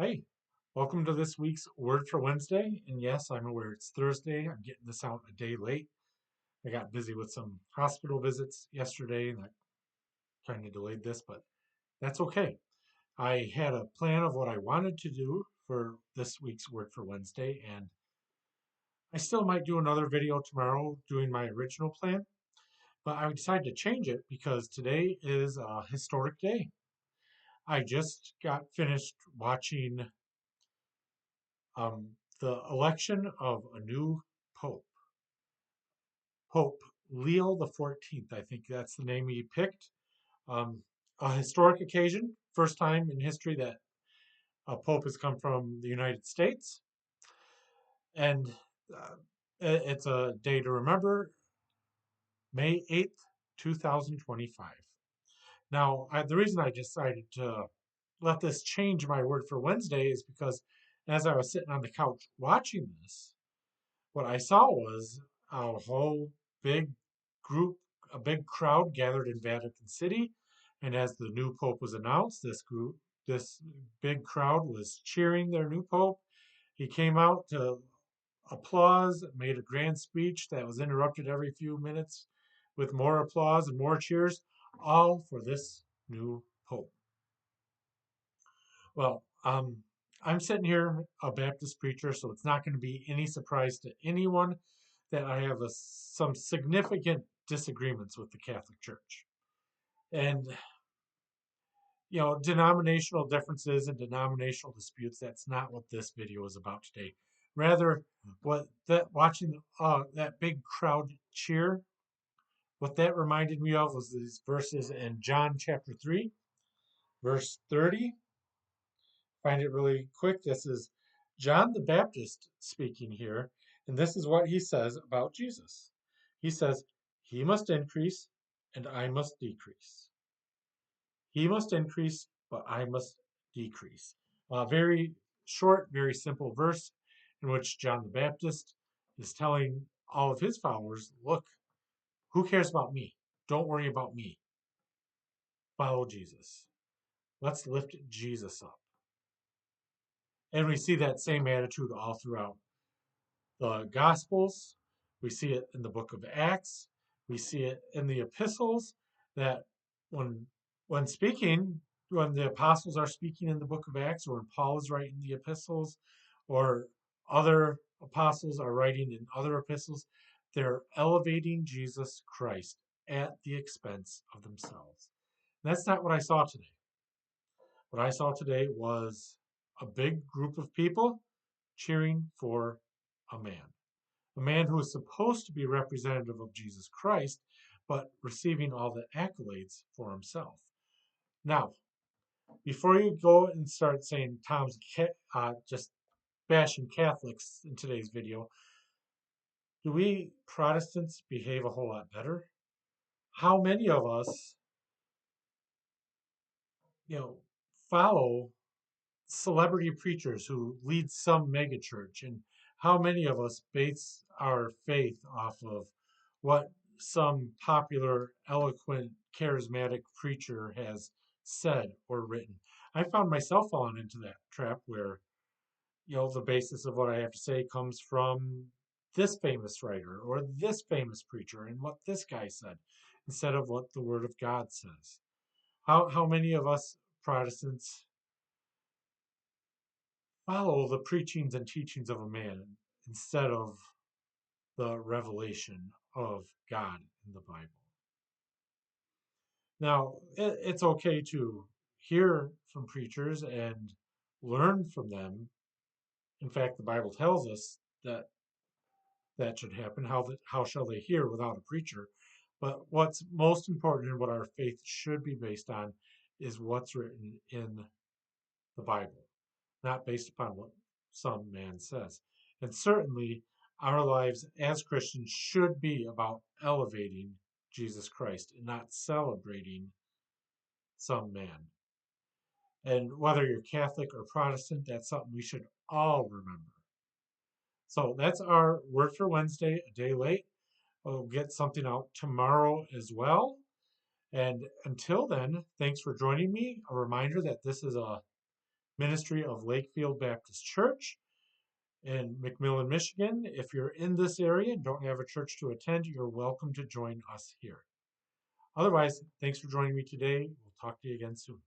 Hey, welcome to this week's Word for Wednesday. And yes, I'm aware it's Thursday. I'm getting this out a day late. I got busy with some hospital visits yesterday and that kind of delayed this, but that's okay. I had a plan of what I wanted to do for this week's Word for Wednesday, and I still might do another video tomorrow doing my original plan, but I decided to change it because today is a historic day. I just got finished watching um, the election of a new pope. Pope Leo the 14th. I think that's the name he picked. Um, a historic occasion, first time in history that a pope has come from the United States, and uh, it's a day to remember. May 8th, 2025. Now, the reason I decided to let this change my word for Wednesday is because as I was sitting on the couch watching this, what I saw was a whole big group, a big crowd gathered in Vatican City. And as the new pope was announced, this big crowd was cheering their new pope. He came out to applause, made a grand speech that was interrupted every few minutes with more applause and more cheers, all for this new pope. Well, I'm sitting here, a Baptist preacher, so it's not going to be any surprise to anyone that I have some significant disagreements with the Catholic Church. And, denominational differences and denominational disputes, that's not what this video is about today. Rather, watching that big crowd cheer, what that reminded me of was these verses in John chapter 3, verse 30. Find it really quick. This is John the Baptist speaking here, and this is what he says about Jesus. He says, "He must increase, and I must decrease. He must increase, but I must decrease." A very short, very simple verse in which John the Baptist is telling all of his followers, look, who cares about me? Don't worry about me. Follow Jesus. Let's lift Jesus up. And we see that same attitude all throughout the Gospels. We see it in the book of Acts. We see it in the epistles that when when speaking, when the apostles are speaking in the book of Acts, or when Paul is writing the epistles, or other apostles are writing in other epistles, they're elevating Jesus Christ at the expense of themselves. And that's not what I saw today. What I saw today was a big group of people cheering for a man who is supposed to be representative of Jesus Christ, but receiving all the accolades for himself. Now, before you go and start saying Tom's just bashing Catholics in today's video, do we Protestants behave a whole lot better? How many of us, you know, follow celebrity preachers who lead some megachurch, and how many of us base our faith off of what some popular, eloquent, charismatic preacher has said or written? I found myself falling into that trap where, the basis of what I have to say comes from this famous writer or this famous preacher and what this guy said instead of what the Word of God says. How many of us Protestants follow the preachings and teachings of a man instead of the revelation of God in the Bible? Now, it's okay to hear from preachers and learn from them. In fact, the Bible tells us that that should happen. How shall they hear without a preacher? But what's most important and what our faith should be based on is what's written in the Bible, not based upon what some man says. And certainly, our lives as Christians should be about elevating Jesus Christ and not celebrating some man. And whether you're Catholic or Protestant, that's something we should all remember. So that's our word for Wednesday, a day late. We'll get something out tomorrow as well. And until then, thanks for joining me. A reminder that this is a ministry of Lakefield Baptist Church in McMillan, Michigan. If you're in this area and don't have a church to attend, you're welcome to join us here. Otherwise, thanks for joining me today. We'll talk to you again soon.